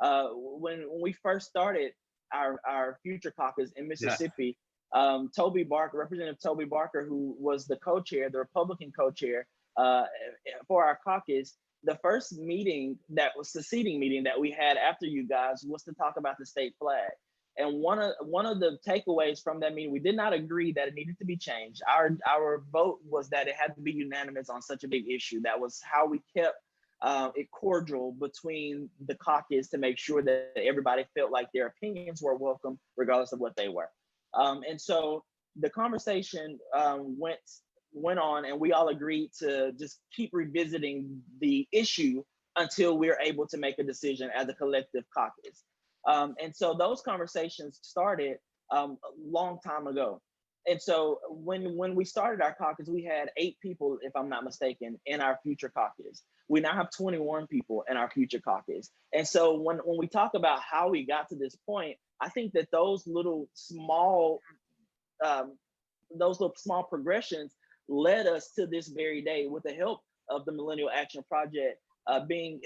When we first started our Future Caucus in Yeah. Mississippi, Toby Barker, Representative Toby Barker, who was the co-chair, the Republican co-chair uh, for our caucus, the first meeting that was the seating meeting that we had after you guys was to talk about the state flag. And one of the takeaways from that meeting, we did not agree that it needed to be changed. Our vote was that it had to be unanimous on such a big issue. That was how we kept it cordial between the caucus to make sure that everybody felt like their opinions were welcome, regardless of what they were. And so the conversation went on, and we all agreed to just keep revisiting the issue until we're able to make a decision as a collective caucus. And so those conversations started a long time ago. And so when we started our caucus, we had 8 people, if I'm not mistaken, in our future caucus. We now have 21 people in our future caucus. And so when we talk about how we got to this point, I think that um, those little small progressions led us to this very day with the help of the Millennial Action Project, being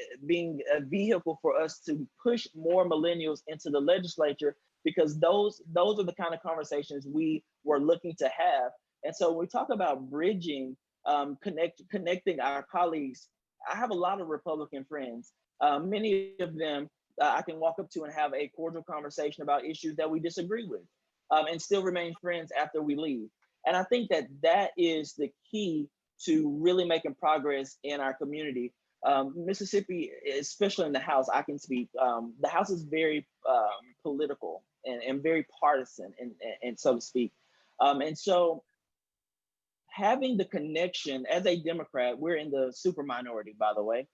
a vehicle for us to push more millennials into the legislature, because those are the kind of conversations we were looking to have. And so when we talk about bridging, connecting our colleagues, I have a lot of Republican friends. Many of them I can walk up to and have a cordial conversation about issues that we disagree with, and still remain friends after we leave. And I think that that is the key to really making progress in our community. Mississippi, especially in the House, I can speak. The House is very political and very partisan, and so to speak. And so having the connection as a Democrat, we're in the super minority, by the way.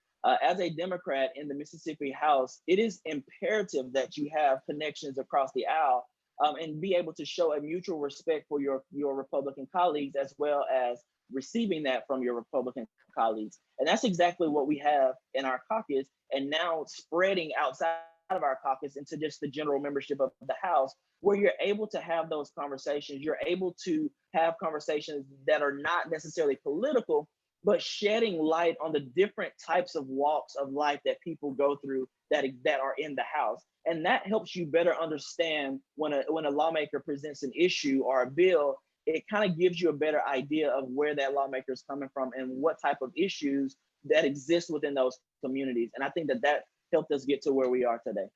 As a Democrat in the Mississippi House, it is imperative that you have connections across the aisle, and be able to show a mutual respect for your Republican colleagues, as well as receiving that from your Republican colleagues. And that's exactly what we have in our caucus, and now spreading outside of our caucus into just the general membership of the House, where you're able to have those conversations. You're able to have conversations that are not necessarily political, but shedding light on the different types of walks of life that people go through that are in the House. And that helps you better understand when a lawmaker presents an issue or a bill. It kind of gives you a better idea of where that lawmaker is coming from and what type of issues that exist within those communities. And I think that that helped us get to where we are today.